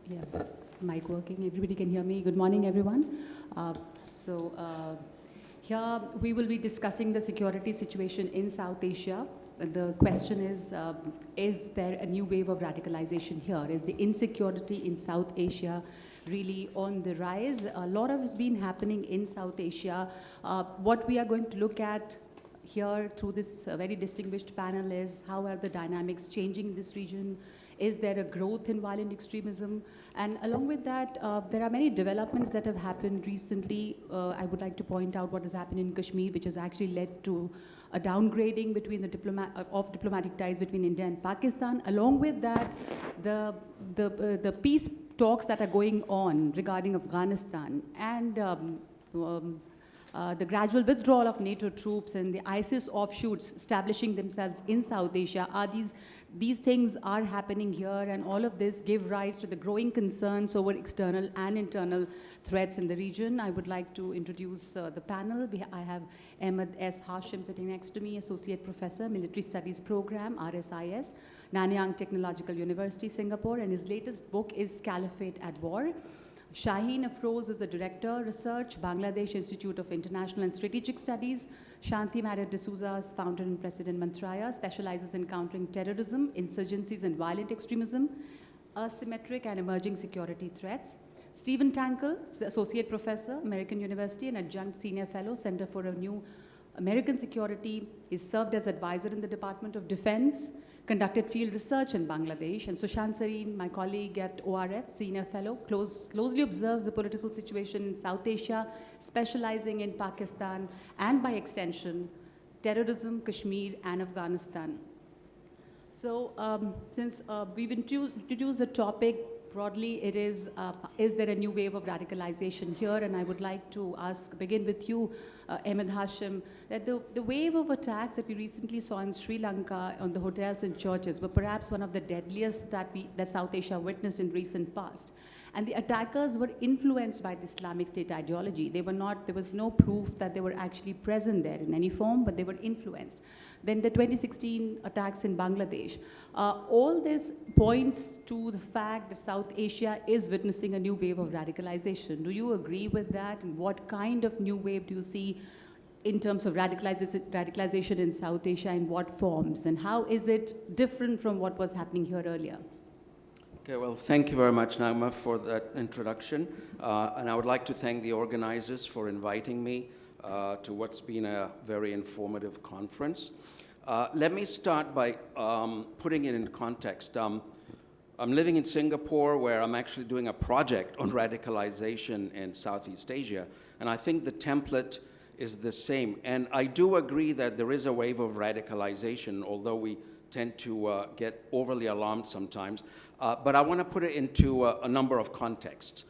Yeah, mic working. Everybody can hear me. Good morning, everyone. Here we will be discussing the security situation in South Asia. The question is there a new wave of radicalization here? Is the insecurity in South Asia really on the rise? A lot has been happening in South Asia. What we are going to look at here through this very distinguished panel is how are the dynamics changing in this region? Is there a growth in violent extremism? And along with that, there are many developments that have happened recently. I would like to point out what has happened in Kashmir, which has actually led to a downgrading between the diplomatic ties between India and Pakistan. Along with that, the peace talks that are going on regarding Afghanistan and the gradual withdrawal of NATO troops and the ISIS offshoots establishing themselves in South Asia, these things are happening here, and all of this give rise to the growing concerns over external and internal threats in the region. I would like to introduce the panel. I have Ahmed S. Hashim sitting next to me, Associate Professor, Military Studies Program, RSIS, Nanyang Technological University, Singapore, and his latest book is Caliphate at War. Shaheen Afroze is the Director, Research, Bangladesh Institute of International and Strategic Studies. Shanthie Mariet D'Souza's founder and president Mantraya, specializes in countering terrorism, insurgencies and violent extremism, asymmetric and emerging security threats. Stephen Tankel is the Associate Professor, American University and Adjunct Senior Fellow, Center for a New American Security. He's served as advisor in the Department of Defense, conducted field research in Bangladesh, and Sushant, Sareen, my colleague at ORF, senior fellow, closely observes the political situation in South Asia, specializing in Pakistan, and by extension, terrorism, Kashmir, and Afghanistan. So since we've introduced the topic, broadly it is there a new wave of radicalization here? And I would like to begin with you, Ahmed Hashim, that the wave of attacks that we recently saw in Sri Lanka on the hotels and churches were perhaps one of the deadliest that South Asia witnessed in recent past. And the attackers were influenced by the Islamic State ideology. There was no proof that they were actually present there in any form, but they were influenced. Then the 2016 attacks in Bangladesh. All this points to the fact that South Asia is witnessing a new wave of radicalization. Do you agree with that? And what kind of new wave do you see in terms of radicalization in South Asia, in what forms? And how is it different from what was happening here earlier? Okay, well, thank you very much, Naima, for that introduction. And I would like to thank the organizers for inviting me to what's been a very informative conference. Let me start by putting it in context. I'm living in Singapore, where I'm actually doing a project on radicalization in Southeast Asia, and I think the template is the same. And I do agree that there is a wave of radicalization, although we tend to get overly alarmed sometimes. But I want to put it into a number of contexts.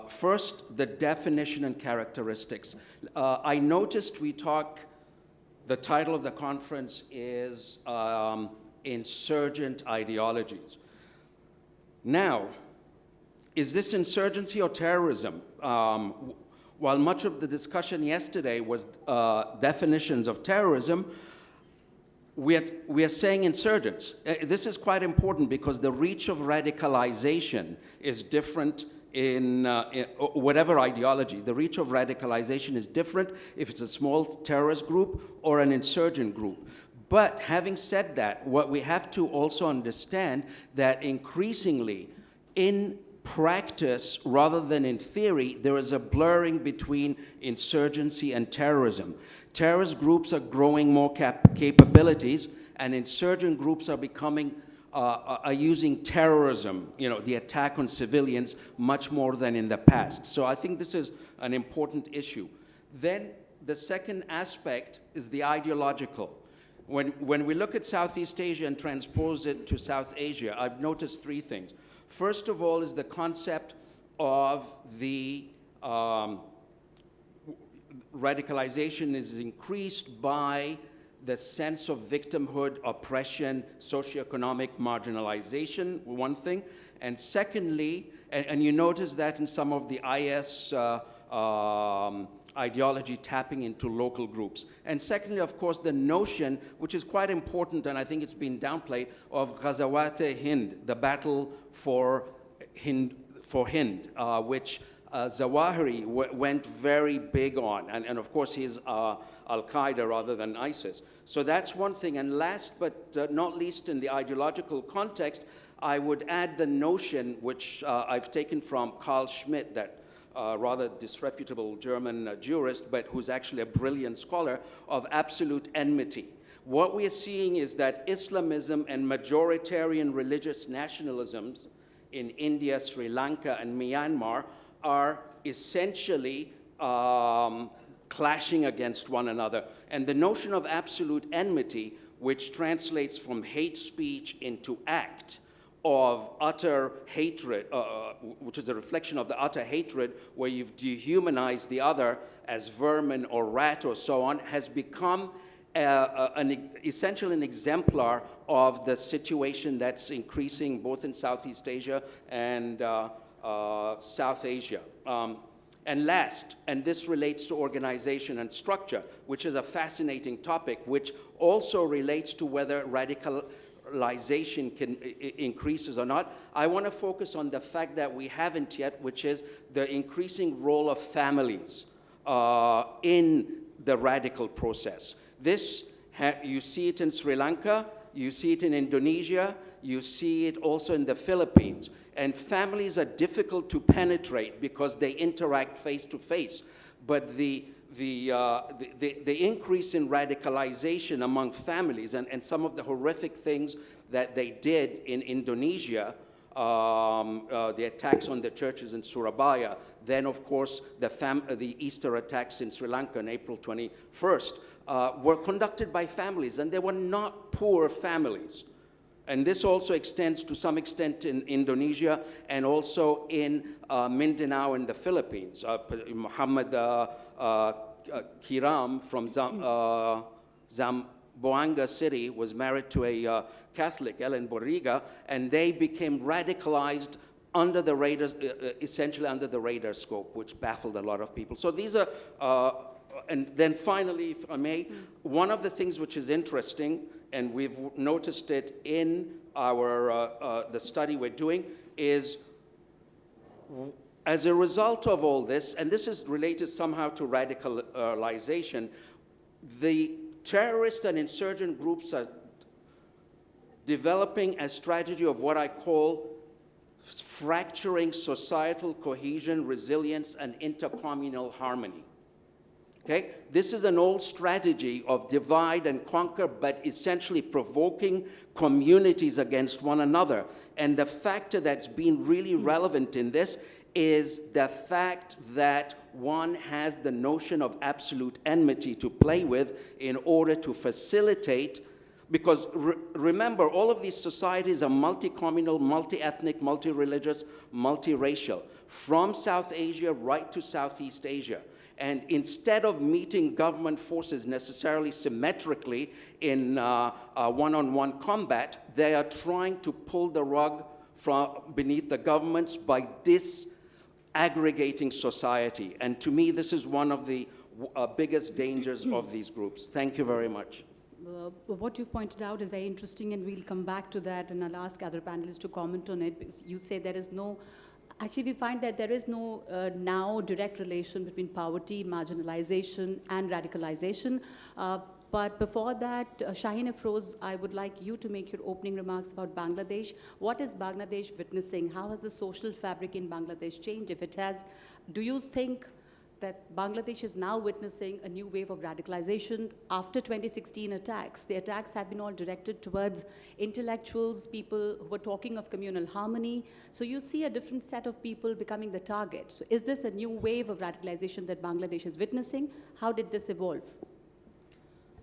First, the definition and characteristics. I noticed the title of the conference is Insurgent Ideologies. Now, is this insurgency or terrorism? While much of the discussion yesterday was definitions of terrorism, we are saying insurgents. This is quite important because the reach of radicalization is different in whatever ideology. The reach of radicalization is different if it's a small terrorist group or an insurgent group. But having said that, what we have to also understand that increasingly in practice rather than in theory, there is a blurring between insurgency and terrorism. Terrorist groups are growing more capabilities, and insurgent groups are using terrorism, the attack on civilians, much more than in the past. So I think this is an important issue. Then the second aspect is the ideological. When we look at Southeast Asia and transpose it to South Asia, I've noticed three things. First of all is the concept of the radicalization is increased by the sense of victimhood, oppression, socioeconomic marginalization, one thing. And secondly, and you notice that in some of the IS ideology tapping into local groups. And secondly, of course, the notion, which is quite important, and I think it's been downplayed, of Ghazawat-e-Hind, the battle for for Hind, which Zawahiri went very big on. And of course, he's Al-Qaeda rather than ISIS. So that's one thing. And last but not least in the ideological context, I would add the notion, which I've taken from Carl Schmitt, that rather disreputable German jurist, but who's actually a brilliant scholar, of absolute enmity. What we are seeing is that Islamism and majoritarian religious nationalisms in India, Sri Lanka, and Myanmar are essentially clashing against one another. And the notion of absolute enmity, which translates from hate speech into act, of utter hatred, which is a reflection of the utter hatred where you've dehumanized the other as vermin or rat or so on, has become essentially an exemplar of the situation that's increasing both in Southeast Asia and South Asia. And last, and this relates to organization and structure, which is a fascinating topic, which also relates to whether radicalization increases or not. I want to focus on the fact that we haven't yet, which is the increasing role of families in the radical process. This, you see it in Sri Lanka, you see it in Indonesia, you see it also in the Philippines. And families are difficult to penetrate because they interact face to face. But the increase in radicalization among families and some of the horrific things that they did in Indonesia, the attacks on the churches in Surabaya, then of course the Easter attacks in Sri Lanka on April 21st, were conducted by families, and they were not poor families. And this also extends to some extent in Indonesia and also in Mindanao in the Philippines. Muhammad Kiram from Zamboanga City was married to a Catholic, Ellen Borriga, and they became radicalized under the radar, essentially under the radar scope, which baffled a lot of people. So these are, and then finally, if I may, one of the things which is interesting, and we've noticed it in our the study we're doing, is as a result of all this, and this is related somehow to radicalization, the terrorist and insurgent groups are developing a strategy of what I call fracturing societal cohesion, resilience, and intercommunal harmony. Okay? This is an old strategy of divide and conquer, but essentially provoking communities against one another. And the factor that's been really relevant in this is the fact that one has the notion of absolute enmity to play with in order to facilitate, because remember, all of these societies are multi-communal, multi-ethnic, multi-religious, multi-racial, from South Asia right to Southeast Asia. And instead of meeting government forces necessarily symmetrically in one-on-one combat, they are trying to pull the rug from beneath the governments by disaggregating society. And to me, this is one of the biggest dangers of these groups. Thank you very much. What you've pointed out is very interesting, and we'll come back to that, and I'll ask other panelists to comment on it. Because you say there is no, actually we find that there is no now direct relation between poverty, marginalization, and radicalization. But before that, Shaheen, Afroze, I would like you to make your opening remarks about Bangladesh. What is Bangladesh witnessing? How has the social fabric in Bangladesh changed? If it has, do you think that Bangladesh is now witnessing a new wave of radicalization after 2016 attacks? The attacks have been all directed towards intellectuals, people who were talking of communal harmony. So you see a different set of people becoming the target. So is this a new wave of radicalization that Bangladesh is witnessing? How did this evolve?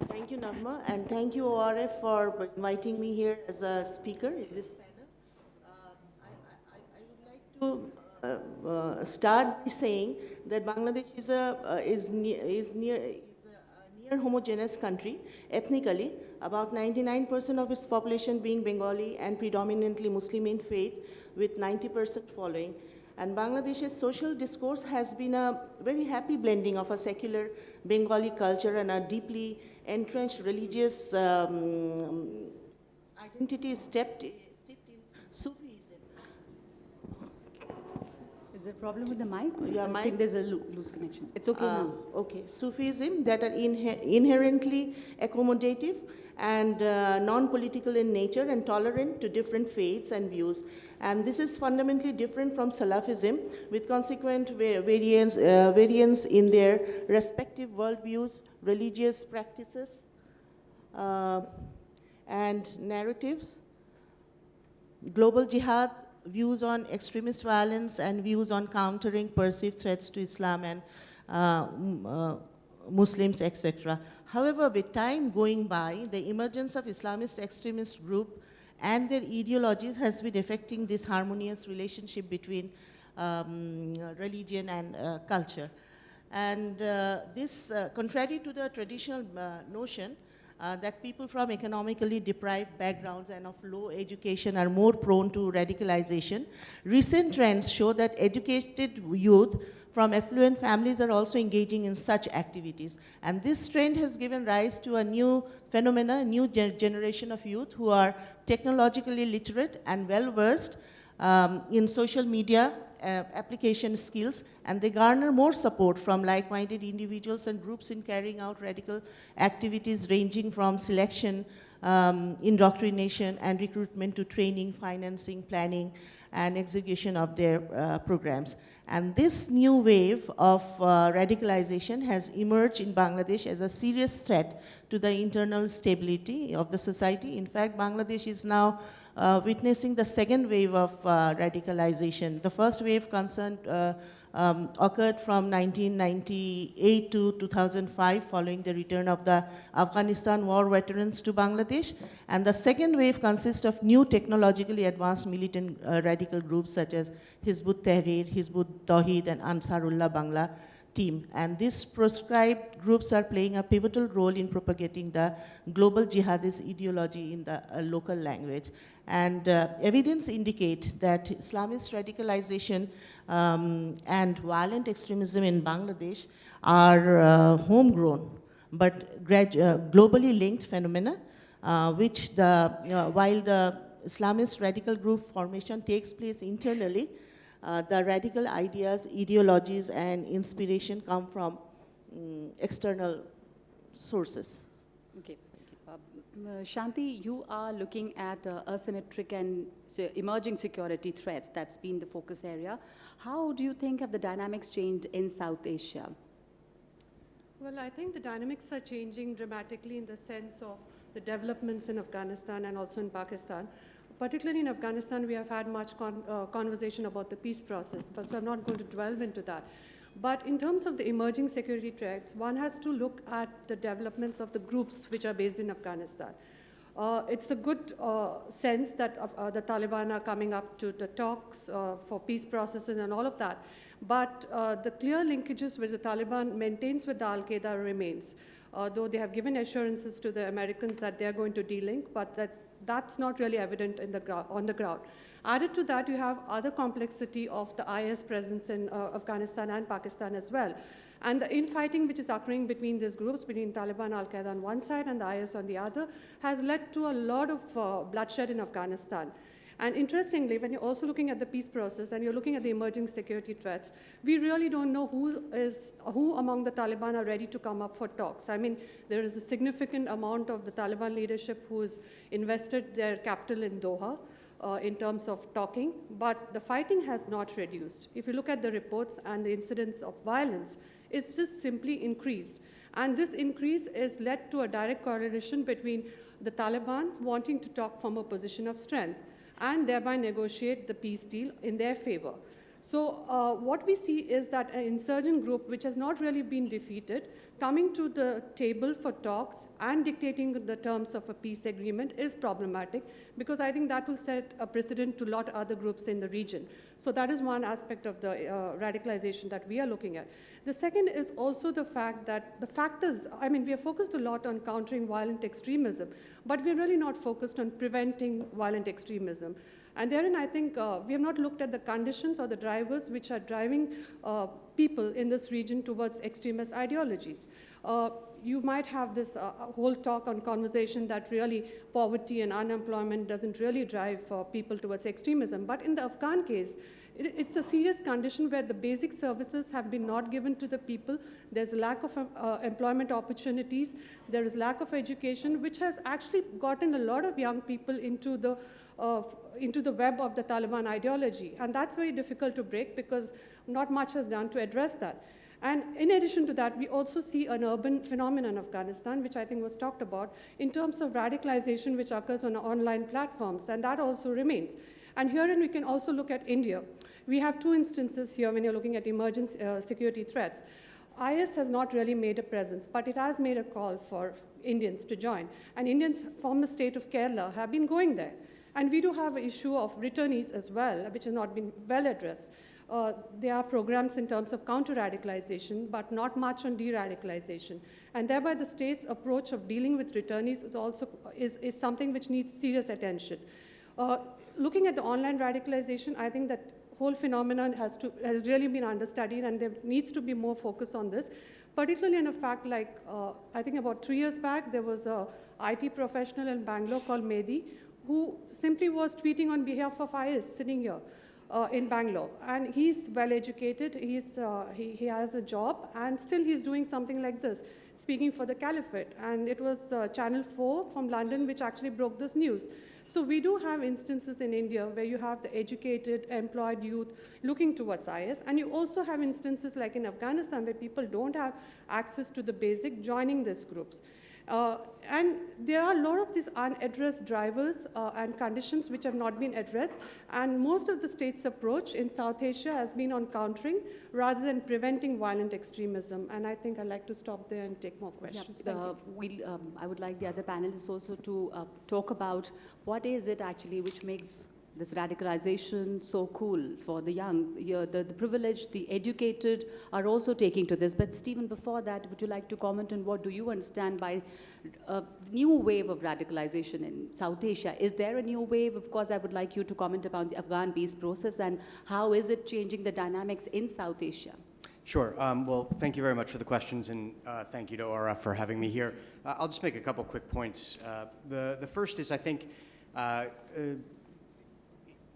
Thank you, Nagma, and thank you, ORF, for inviting me here as a speaker in this panel. I would like to start by saying that Bangladesh is a near homogeneous country ethnically, about 99% of its population being Bengali and predominantly Muslim in faith, with 90% following. And Bangladesh's social discourse has been a very happy blending of a secular Bengali culture and a deeply entrenched religious identity steeped in Sufism. Is there a problem with the mic? Your I mic? think there's a loose connection. It's okay now. Okay, Sufism that are inherently accommodative and non-political in nature and tolerant to different faiths and views. And this is fundamentally different from Salafism, with consequent variance in their respective worldviews, religious practices, and narratives. Global jihad, views on extremist violence, and views on countering perceived threats to Islam and Muslims, etc. However, with time going by, the emergence of Islamist extremist group and their ideologies has been affecting this harmonious relationship between religion and culture. And this, contrary to the traditional notion that people from economically deprived backgrounds and of low education are more prone to radicalization, recent trends show that educated youth from affluent families are also engaging in such activities. And this trend has given rise to a new phenomena, a new generation of youth who are technologically literate and well-versed in social media application skills, and they garner more support from like-minded individuals and groups in carrying out radical activities ranging from selection, indoctrination, and recruitment to training, financing, planning, and execution of their programs. And this new wave of radicalization has emerged in Bangladesh as a serious threat to the internal stability of the society. In fact, Bangladesh is now witnessing the second wave of radicalization. The first wave occurred from 1998 to 2005 following the return of the Afghanistan war veterans to Bangladesh. And the second wave consists of new technologically advanced militant radical groups such as Hizbut Tahrir, Hizbut Tawhid, and Ansarullah Bangla team. And these proscribed groups are playing a pivotal role in propagating the global jihadist ideology in the local language. And evidence indicates that Islamist radicalization and violent extremism in Bangladesh are homegrown, but globally linked phenomena, which while the Islamist radical group formation takes place internally, the radical ideas, ideologies, and inspiration come from external sources. Okay. Shanthie, you are looking at asymmetric and emerging security threats. That's been the focus area. How do you think have the dynamics changed in South Asia? Well, I think the dynamics are changing dramatically in the sense of the developments in Afghanistan and also in Pakistan. Particularly in Afghanistan, we have had much conversation about the peace process, so I'm not going to delve into that. But in terms of the emerging security threats, one has to look at the developments of the groups which are based in Afghanistan. It's a good sense that the Taliban are coming up to the talks for peace processes and all of that. But the clear linkages which the Taliban maintains with the Al-Qaeda remains, though they have given assurances to the Americans that they are going to de-link, but that's not really evident on the ground. Added to that, you have other complexity of the IS presence in Afghanistan and Pakistan as well. And the infighting which is occurring between these groups, between Taliban, Al-Qaeda on one side and the IS on the other, has led to a lot of bloodshed in Afghanistan. And interestingly, when you're also looking at the peace process and you're looking at the emerging security threats, we really don't know who among the Taliban are ready to come up for talks. I mean, there is a significant amount of the Taliban leadership who has invested their capital in Doha in terms of talking, but the fighting has not reduced. If you look at the reports and the incidents of violence, it's just simply increased. And this increase has led to a direct correlation between the Taliban wanting to talk from a position of strength and thereby negotiate the peace deal in their favor. So what we see is that an insurgent group which has not really been defeated, coming to the table for talks and dictating the terms of a peace agreement is problematic, because I think that will set a precedent to a lot of other groups in the region. So that is one aspect of the radicalization that we are looking at. The second is also the fact that the factors, I mean, we are focused a lot on countering violent extremism, but we're really not focused on preventing violent extremism. And therein, I think we have not looked at the conditions or the drivers which are driving people in this region towards extremist ideologies. You might have this whole talk on conversation that really poverty and unemployment doesn't really drive people towards extremism. But in the Afghan case, It's a serious condition where the basic services have been not given to the people. There's a lack of employment opportunities. There is lack of education, which has actually gotten a lot of young people into the web of the Taliban ideology. And that's very difficult to break because not much has done to address that. And in addition to that, we also see an urban phenomenon in Afghanistan, which I think was talked about, in terms of radicalization which occurs on online platforms, and that also remains. And herein we can also look at India. We have two instances here when you're looking at emergent security threats. IS has not really made a presence, but it has made a call for Indians to join. And Indians from the state of Kerala have been going there. And we do have an issue of returnees as well, which has not been well addressed. There are programs in terms of counter-radicalization, but not much on de-radicalization. And thereby the state's approach of dealing with returnees is also is something which needs serious attention. Looking at the online radicalization, I think that whole phenomenon has really been understudied, and there needs to be more focus on this, particularly in a fact like, I think about 3 years back, there was a IT professional in Bangalore called Mehdi, who simply was tweeting on behalf of IS sitting here in Bangalore. And he's well educated, he has a job, and still he's doing something like this, speaking for the caliphate. And it was Channel 4 from London which actually broke this news. So we do have instances in India where you have the educated, employed youth looking towards IS, and you also have instances like in Afghanistan where people don't have access to the basic joining these groups. And there are a lot of these unaddressed drivers and conditions which have not been addressed, and most of the state's approach in South Asia has been on countering rather than preventing violent extremism. And I think I'd like to stop there and take more questions. I would like the other panelists also to talk about what is it actually which makes this radicalization so cool for the young. Here, the privileged, the educated are also taking to this. But Stephen, before that, would you like to comment on what do you understand by a new wave of radicalization in South Asia? Is there a new wave? Of course, I would like you to comment about the Afghan peace process and how is it changing the dynamics in South Asia? Sure. Well, thank you very much for the questions, and thank you to ORF for having me here. I'll just make a couple quick points. The first is, I think,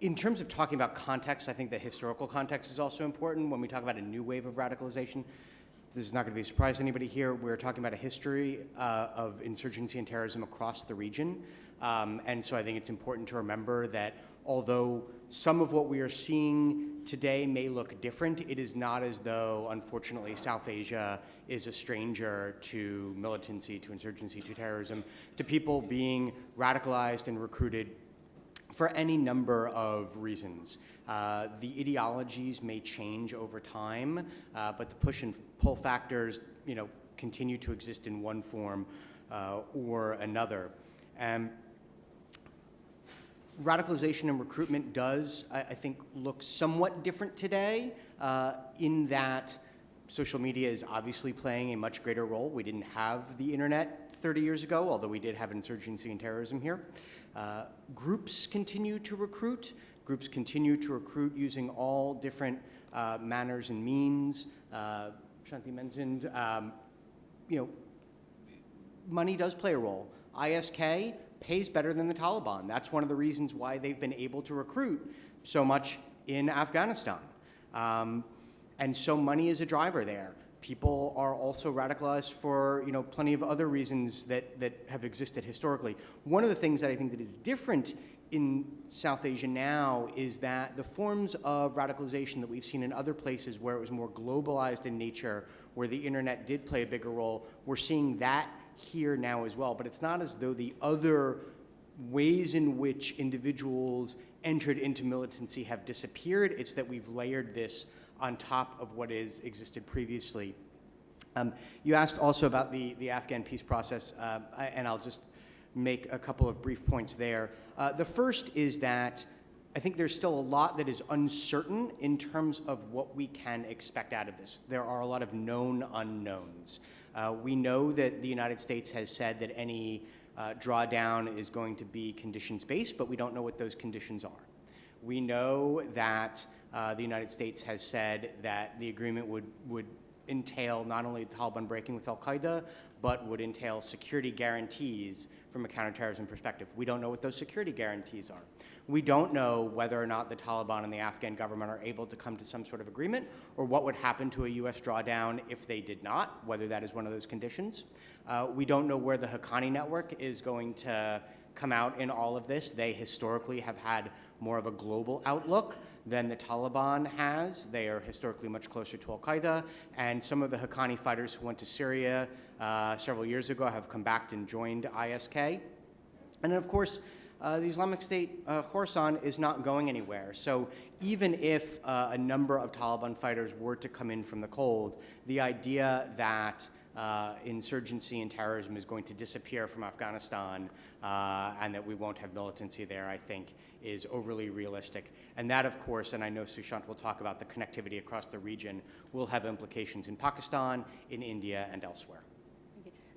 in terms of talking about context, I think the historical context is also important. When we talk about a new wave of radicalization, this is not going to be a surprise to anybody here. We're talking about a history of insurgency and terrorism across the region. And so I think it's important to remember that although some of what we are seeing today may look different, it is not as though, unfortunately, South Asia is a stranger to militancy, to insurgency, to terrorism, to people being radicalized and recruited for any number of reasons. The ideologies may change over time, but the push and pull factors, continue to exist in one form or another. Radicalization and recruitment does, I think, look somewhat different today in that social media is obviously playing a much greater role. We didn't have the internet 30 years ago, although we did have insurgency and terrorism here. Groups continue to recruit. Groups continue to recruit using all different manners and means. Shanthie mentioned, money does play a role. ISK pays better than the Taliban. That's one of the reasons why they've been able to recruit so much in Afghanistan. And so money is a driver there. People are also radicalized for plenty of other reasons that have existed historically. One of the things that I think that is different in South Asia now is that the forms of radicalization that we've seen in other places where it was more globalized in nature, where the internet did play a bigger role, we're seeing that here now as well. But it's not as though the other ways in which individuals entered into militancy have disappeared. It's that we've layered this on top of what has existed previously. You asked also about the Afghan peace process, and I'll just make a couple of brief points there. The first is that I think there's still a lot that is uncertain in terms of what we can expect out of this. There are a lot of known unknowns. We know that the United States has said that any drawdown is going to be conditions-based, but we don't know what those conditions are. We know that the United States has said that the agreement would entail not only the Taliban breaking with al-Qaeda, but would entail security guarantees from a counterterrorism perspective. We don't know what those security guarantees are. We don't know whether or not the Taliban and the Afghan government are able to come to some sort of agreement, or what would happen to a US drawdown if they did not, whether that is one of those conditions. We don't know where the Haqqani network is going to come out in all of this. They historically have had more of a global outlook than the Taliban has. They are historically much closer to Al-Qaeda, and some of the Haqqani fighters who went to Syria several years ago have come back and joined ISK. And then, of course, the Islamic State Khorasan is not going anywhere. So even if a number of Taliban fighters were to come in from the cold, the idea that insurgency and terrorism is going to disappear from Afghanistan and that we won't have militancy there, I think, is overly realistic. And that, of course, and I know Sushant will talk about the connectivity across the region, will have implications in Pakistan, in India, and elsewhere.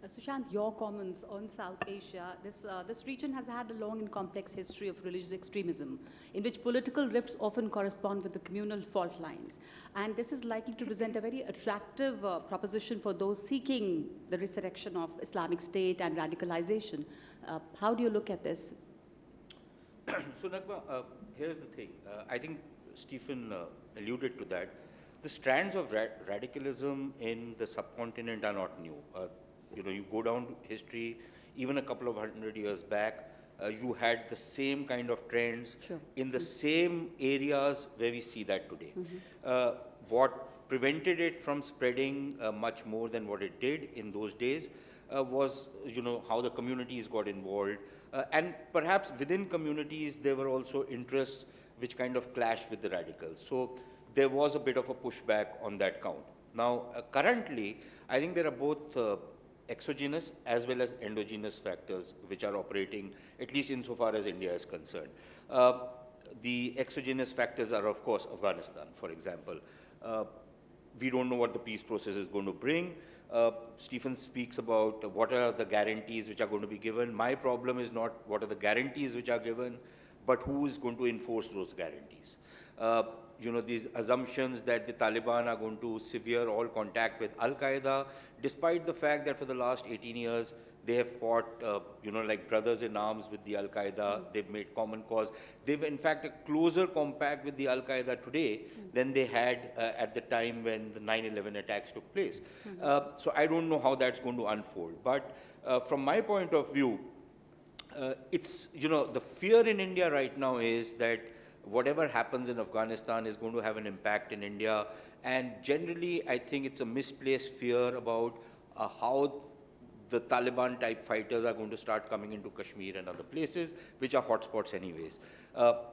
Sushant, your comments on South Asia. This region has had a long and complex history of religious extremism, in which political rifts often correspond with the communal fault lines. And this is likely to present a very attractive proposition for those seeking the resurrection of Islamic State and radicalization. How do you look at this? So, Nagma, here's the thing. I think Stephen alluded to that. The strands of radicalism in the subcontinent are not new. You go down history, even a couple of 100 years back, you had the same kind of trends in the same areas where we see that today. What prevented it from spreading much more than what it did in those days was, how the communities got involved. And perhaps within communities, there were also interests which kind of clashed with the radicals. So there was a bit of a pushback on that count. Now, currently, I think there are both exogenous as well as endogenous factors which are operating, at least insofar as India is concerned. The exogenous factors are, of course, Afghanistan, for example. We don't know what the peace process is going to bring. Stephen speaks about what are the guarantees which are going to be given. My problem is not what are the guarantees which are given, but who is going to enforce those guarantees. These assumptions that the Taliban are going to sever all contact with Al-Qaeda, despite the fact that for the last 18 years, they have fought, like brothers in arms with the Al-Qaeda. They've made common cause. They've, in fact, a closer compact with the Al-Qaeda today than they had at the time when the 9/11 attacks took place. So I don't know how that's going to unfold. But from my point of view, it's, the fear in India right now is that whatever happens in Afghanistan is going to have an impact in India. And generally, I think it's a misplaced fear about how the Taliban-type fighters are going to start coming into Kashmir and other places, which are hotspots anyways.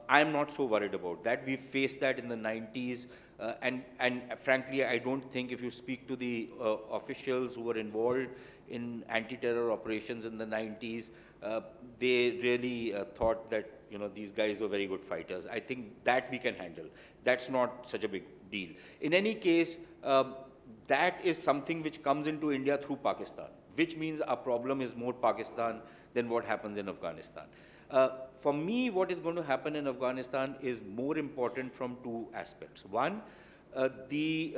I'm not so worried about that. We faced that in the 90s. And frankly, I don't think if you speak to the officials who were involved in anti-terror operations in the 90s, they really thought that these guys were very good fighters. I think that we can handle. That's not such a big deal. In any case, that is something which comes into India through Pakistan, which means our problem is more Pakistan than what happens in Afghanistan. For me, what is going to happen in Afghanistan is more important from two aspects. One, the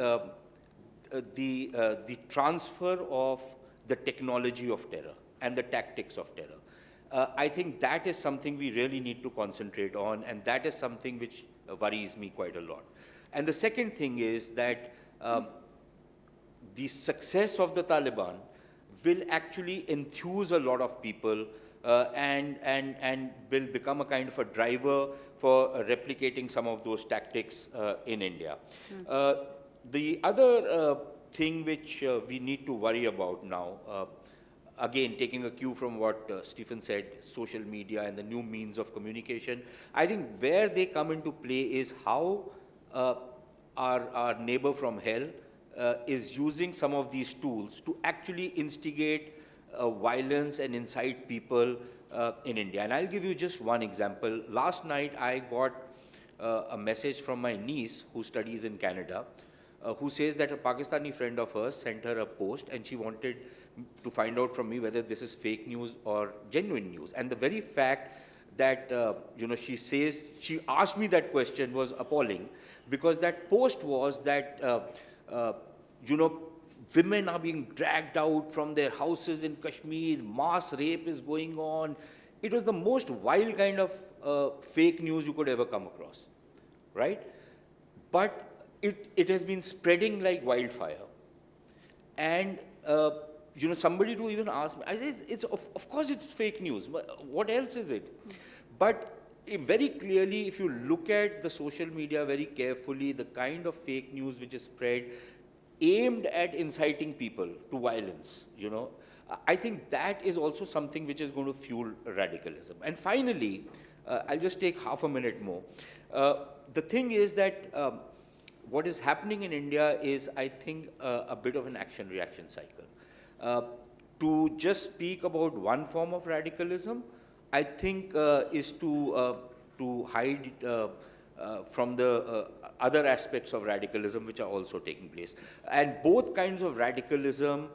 transfer of the technology of terror and the tactics of terror. I think that is something we really need to concentrate on, and that is something which worries me quite a lot. And the second thing is that the success of the Taliban will actually enthuse a lot of people and will become a kind of a driver for replicating some of those tactics in India. The other thing which we need to worry about now, again, taking a cue from what Stephen said, social media and the new means of communication, I think where they come into play is how our neighbor from hell is using some of these tools to actually instigate violence and incite people in India. And I'll give you just one example. Last night, I got a message from my niece who studies in Canada, who says that a Pakistani friend of hers sent her a post and she wanted to find out from me whether this is fake news or genuine news. And the very fact that, she says, she asked me that question was appalling, because that post was that, women are being dragged out from their houses in Kashmir, mass rape is going on. It was the most wild kind of fake news you could ever come across, right? But it has been spreading like wildfire. And, somebody to even ask me, I say, of course it's fake news, but what else is it? But very clearly, if you look at the social media very carefully, the kind of fake news which is spread, aimed at inciting people to violence, I think that is also something which is going to fuel radicalism. And finally, I'll just take half a minute more. The thing is that what is happening in India is, I think, a bit of an action-reaction cycle. To just speak about one form of radicalism, I think is to hide from the other aspects of radicalism which are also taking place. And both kinds of radicalism,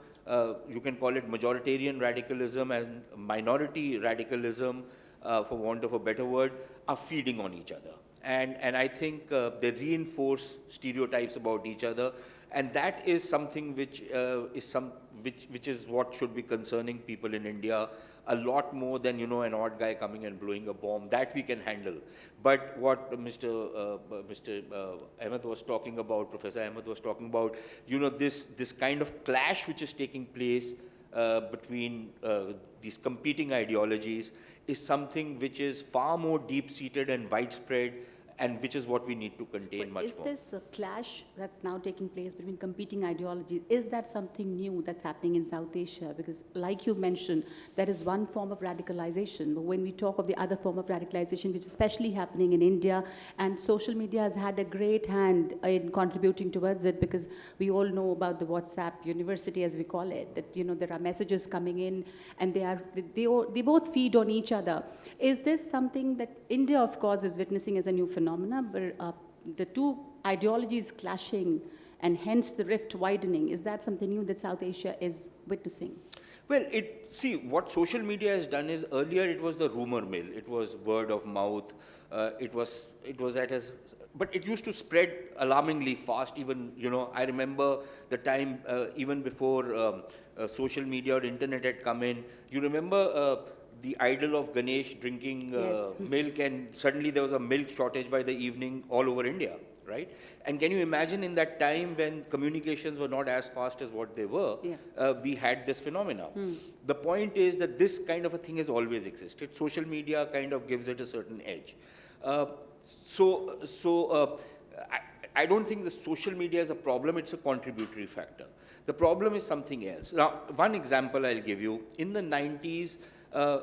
you can call it majoritarian radicalism and minority radicalism, for want of a better word, are feeding on each other. And I think they reinforce stereotypes about each other, and that is something which is what should be concerning people in India a lot more than an odd guy coming and blowing a bomb. That we can handle. But what Mr. Ahmed was talking about, Professor Ahmed was talking about, this kind of clash which is taking place between these competing ideologies is something which is far more deep-seated and widespread, and which is what we need to contain much more. Is this clash that's now taking place between competing ideologies, is that something new that's happening in South Asia? Because like you mentioned, there is one form of radicalization, but when we talk of the other form of radicalization, which is especially happening in India, and social media has had a great hand in contributing towards it, because we all know about the WhatsApp university, as we call it, that there are messages coming in, and they both feed on each other. Is this something that India, of course, is witnessing as a new phenomenon, but the two ideologies clashing and hence the rift widening, is that something new that South Asia is witnessing? Well, see, what social media has done is, earlier it was the rumor mill, it was word of mouth, but it used to spread alarmingly fast. Even, I remember the time, even before social media or internet had come in, you remember the idol of Ganesh drinking milk, and suddenly there was a milk shortage by the evening all over India, right? And can you imagine in that time when communications were not as fast as what they were, we had this phenomena. The point is that this kind of a thing has always existed. Social media kind of gives it a certain edge. I don't think the social media is a problem, it's a contributory factor. The problem is something else. Now, one example I'll give you. In the 90s,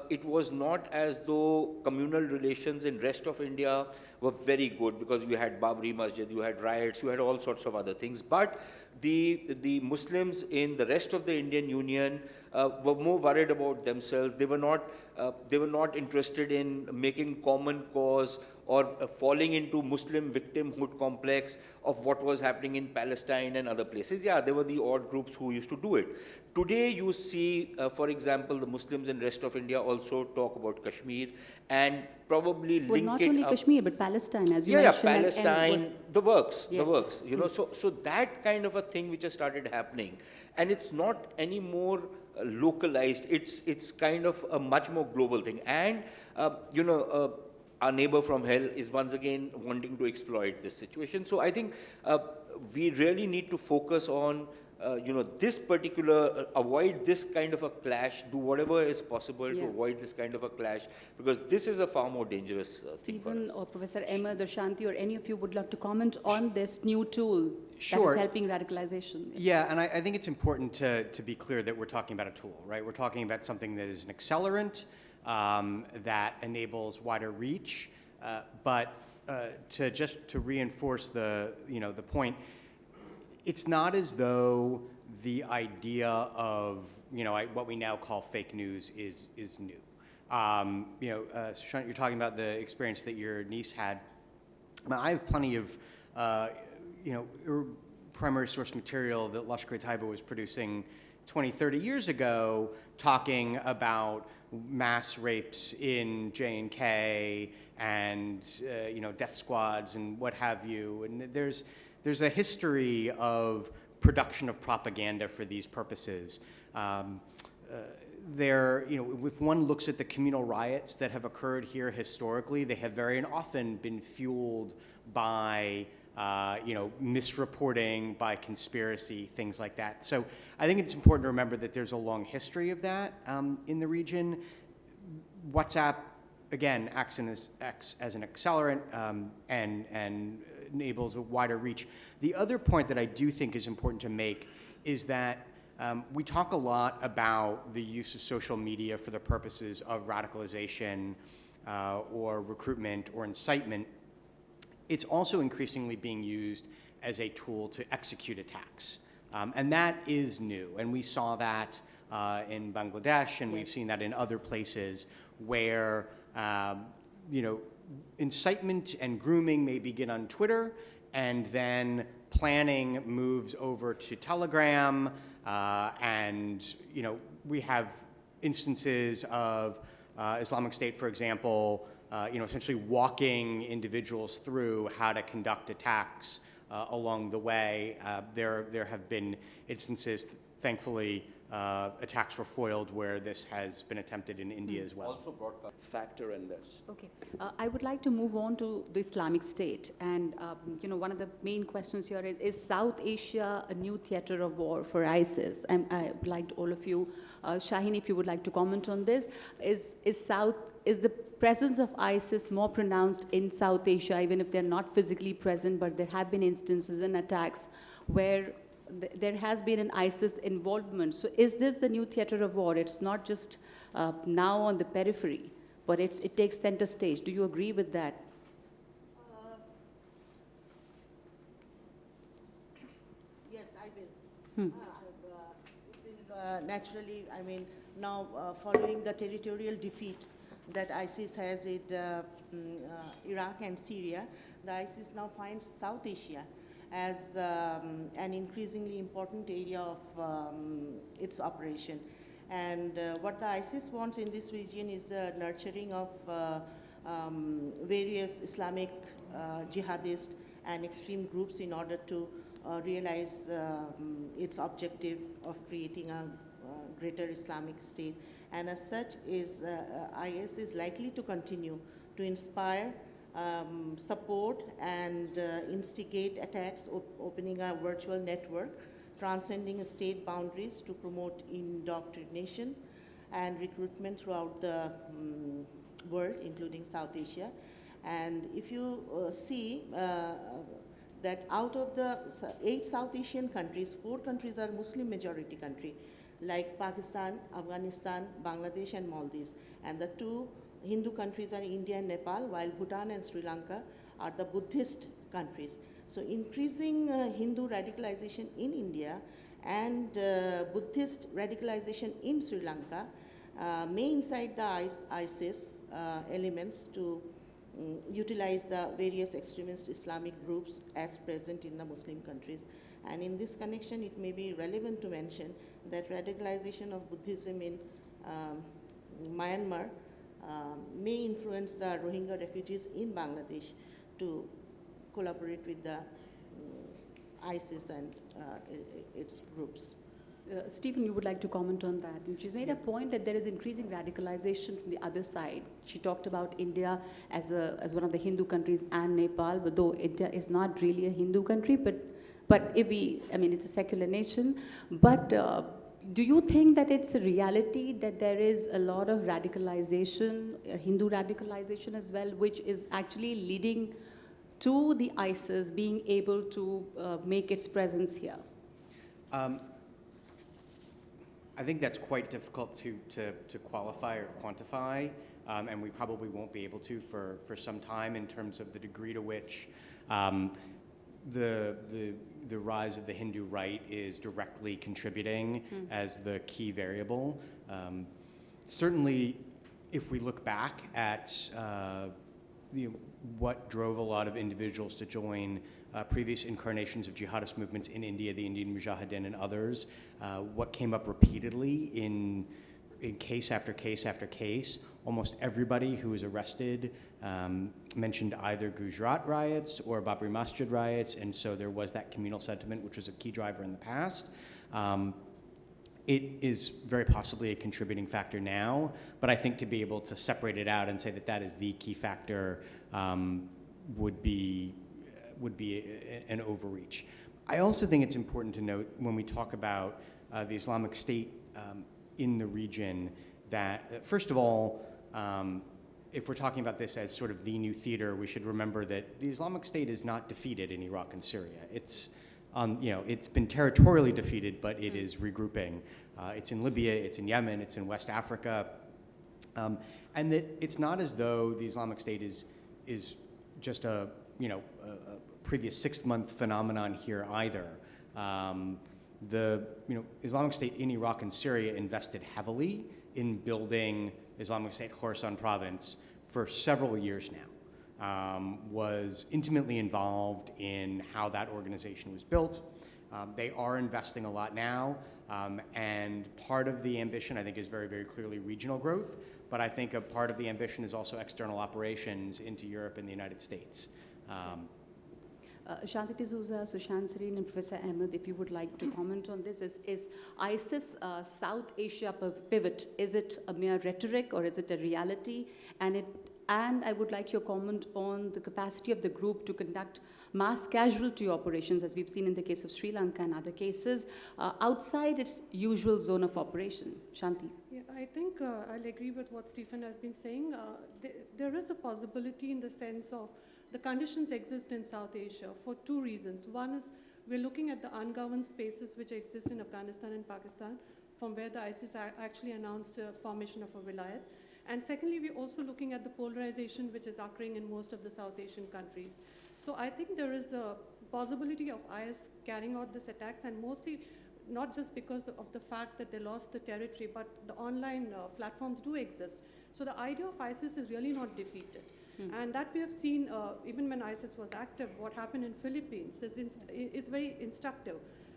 it was not as though communal relations in rest of India were very good, because you had Babri Masjid, you had riots, you had all sorts of other things. But the Muslims in the rest of the Indian Union were more worried about themselves. They were not interested in making common cause or falling into Muslim victimhood complex of what was happening in Palestine and other places. Yeah, there were the odd groups who used to do it. Today you see, for example, the Muslims in rest of India also talk about Kashmir and probably link it up. Not only Kashmir, but Palestine, as you mentioned. Yeah, Palestine, the works, yes. the works. So that kind of a thing which has started happening, and it's not any more localized. It's kind of a much more global thing. And our neighbor from hell is once again wanting to exploit this situation. So I think we really need to focus on, this particular, avoid this kind of a clash, do whatever is possible to avoid this kind of a clash, because this is a far more dangerous thing for us. Stephen or Professor Ahmed or Shanthie or any of you would like to comment on this new tool Sure. that is helping radicalization? Yeah, and I think it's important to be clear that we're talking about a tool, right? We're talking about something that is an accelerant, that enables wider reach, but to reinforce the point, it's not as though the idea of what we now call fake news is new. Sushant, you're talking about the experience that your niece had. I have plenty of primary source material that Lashkar-e-Taiba was producing 20, 30 years ago, talking about mass rapes in J&K and death squads and what have you. And there's a history of production of propaganda for these purposes. If one looks at the communal riots that have occurred here historically, they have very often been fueled by misreporting, by conspiracy, things like that. So I think it's important to remember that there's a long history of that in the region. WhatsApp, again, acts as an accelerant and enables a wider reach. The other point that I do think is important to make is that we talk a lot about the use of social media for the purposes of radicalization or recruitment or incitement. It's also increasingly being used as a tool to execute attacks. And that is new. And we saw that in Bangladesh, and we've seen that in other places where incitement and grooming may begin on Twitter, and then planning moves over to Telegram, and we have instances of Islamic State, for example, essentially walking individuals through how to conduct attacks along the way. There have been instances, thankfully, attacks were foiled where this has been attempted in India as well. Also broadcast factor in this. Okay. I would like to move on to the Islamic State. And, one of the main questions here is South Asia a new theater of war for ISIS? And I would like all of you, Shaheen, if you would like to comment on this. Is the presence of ISIS more pronounced in South Asia, even if they're not physically present, but there have been instances and attacks where there has been an ISIS involvement. So is this the new theater of war? It's not just now on the periphery, but it takes center stage. Do you agree with that? Yes, I will. It will naturally, now following the territorial defeat that ISIS has in Iraq and Syria, the ISIS now finds South Asia as an increasingly important area of its operation. And what the ISIS wants in this region is nurturing of various Islamic jihadist and extreme groups in order to realize its objective of creating a greater Islamic state. And as such, IS is likely to continue to inspire, support, and instigate attacks, opening a virtual network, transcending state boundaries to promote indoctrination and recruitment throughout the world, including South Asia. And if you see that out of the 8 South Asian countries, 4 countries are Muslim majority country, like Pakistan, Afghanistan, Bangladesh, and Maldives. And the 2 Hindu countries are India and Nepal, while Bhutan and Sri Lanka are the Buddhist countries. So increasing Hindu radicalization in India and Buddhist radicalization in Sri Lanka may incite the ISIS elements to utilize the various extremist Islamic groups as present in the Muslim countries. And in this connection, it may be relevant to mention that radicalization of Buddhism in Myanmar may influence the Rohingya refugees in Bangladesh to collaborate with the ISIS and its groups. Stephen, you would like to comment on that. And she's made a point that there is increasing radicalization from the other side. She talked about India as one of the Hindu countries and Nepal, but though India is not really a Hindu country, but if it's a secular nation. But do you think that it's a reality that there is a lot of radicalization, Hindu radicalization as well, which is actually leading to the ISIS being able to make its presence here? I think that's quite difficult to qualify or quantify, and we probably won't be able to for some time in terms of the degree to which the rise of the Hindu right is directly contributing as the key variable. Certainly, if we look back at what drove a lot of individuals to join previous incarnations of jihadist movements in India, the Indian Mujahideen and others, what came up repeatedly in case after case after case almost everybody who was arrested mentioned either Gujarat riots or Babri Masjid riots, and so there was that communal sentiment, which was a key driver in the past. It is very possibly a contributing factor now, but I think to be able to separate it out and say that that is the key factor would be an overreach. I also think it's important to note when we talk about the Islamic State in the region that, first of all, if we're talking about this as sort of the new theater, we should remember that the Islamic State is not defeated in Iraq and Syria. It's it's been territorially defeated, but it is regrouping. It's in Libya, it's in Yemen, it's in West Africa, and that it's not as though the Islamic State is just a previous 6-month phenomenon here either. The Islamic State in Iraq and Syria invested heavily in building Islamic State Khorasan province for several years now, was intimately involved in how that organization was built. They are investing a lot now, and part of the ambition, I think, is very, very clearly regional growth, but I think a part of the ambition is also external operations into Europe and the United States. Shanthie D'Souza, Sushant, Sareen, and Professor Ahmed, if you would like to comment on this, is ISIS South Asia pivot, is it a mere rhetoric or is it a reality? And I would like your comment on the capacity of the group to conduct mass casualty operations, as we've seen in the case of Sri Lanka and other cases, outside its usual zone of operation. Shanthie. Yeah, I think I'll agree with what Stephen has been saying. There is a possibility in the sense of the conditions exist in South Asia for 2 reasons. One is we're looking at the ungoverned spaces which exist in Afghanistan and Pakistan, from where the ISIS actually announced a formation of a wilayat. And secondly, we're also looking at the polarization which is occurring in most of the South Asian countries. So I think there is a possibility of IS carrying out these attacks, and mostly not just because of the fact that they lost the territory, but the online platforms do exist. So the idea of ISIS is really not defeated. And that we have seen, even when ISIS was active, what happened in Philippines is very instructive.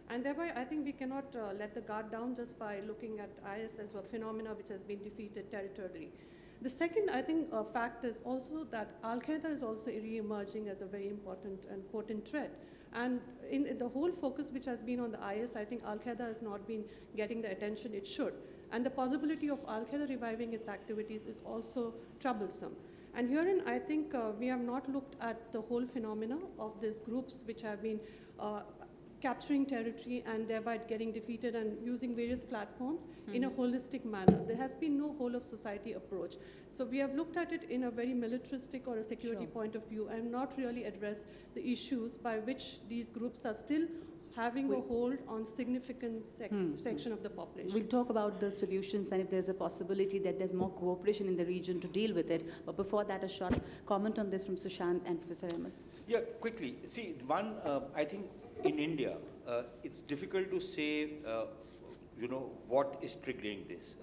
And thereby, I think we cannot let the guard down just by looking at IS as a phenomena which has been defeated territorially. The second, I think, fact is also that Al-Qaeda is also re-emerging as a very important and potent threat. And in the whole focus which has been on the IS, I think Al-Qaeda has not been getting the attention it should. And the possibility of Al-Qaeda reviving its activities is also troublesome. And herein, I think we have not looked at the whole phenomena of these groups which have been capturing territory and thereby getting defeated and using various platforms in a holistic manner. There has been no whole of society approach. So we have looked at it in a very militaristic or a security point of view and not really addressed the issues by which these groups are still having a hold on significant section of the population. We'll talk about the solutions and if there's a possibility that there's more cooperation in the region to deal with it. But before that, a short comment on this from Sushant and Professor Ahmed. Yeah, quickly. See, one, I think in India, it's difficult to say, what is triggering this.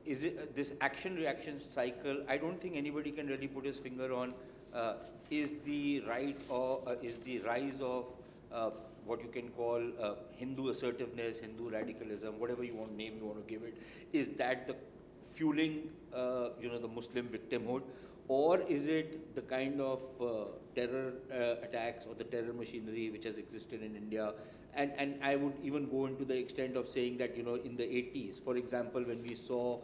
Is it this action-reaction cycle? I don't think anybody can really put his finger on. Is the rise of what you can call Hindu assertiveness, Hindu radicalism, whatever you want name you want to give it, is that the fueling, the Muslim victimhood, or is it the kind of terror attacks or the terror machinery which has existed in India? And I would even go into the extent of saying that, in the 80s, for example, when we saw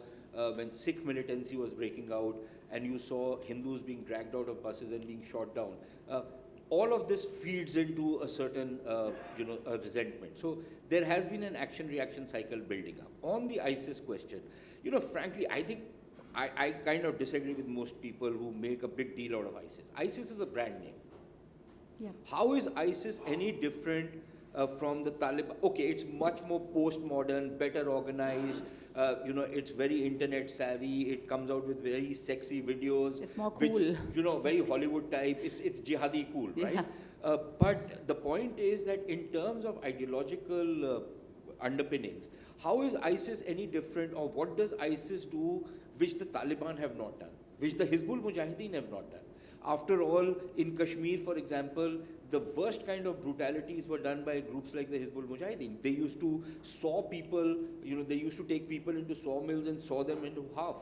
when Sikh militancy was breaking out and you saw Hindus being dragged out of buses and being shot down, all of this feeds into a certain, a resentment. So there has been an action-reaction cycle building up. On the ISIS question, frankly, I think I kind of disagree with most people who make a big deal out of ISIS. ISIS is a brand name. Yeah. How is ISIS any different from the Taliban? Okay, it's much more postmodern, better organized. It's very internet savvy. It comes out with very sexy videos. It's more cool. Which, very Hollywood type. It's jihadi cool, right? Yeah. But the point is that in terms of ideological underpinnings, how is ISIS any different, or what does ISIS do which the Taliban have not done, which the Hizbul Mujahideen have not done? After all, in Kashmir, for example, the worst kind of brutalities were done by groups like the Hizbul Mujahideen. They used to saw people, they used to take people into sawmills and saw them into half,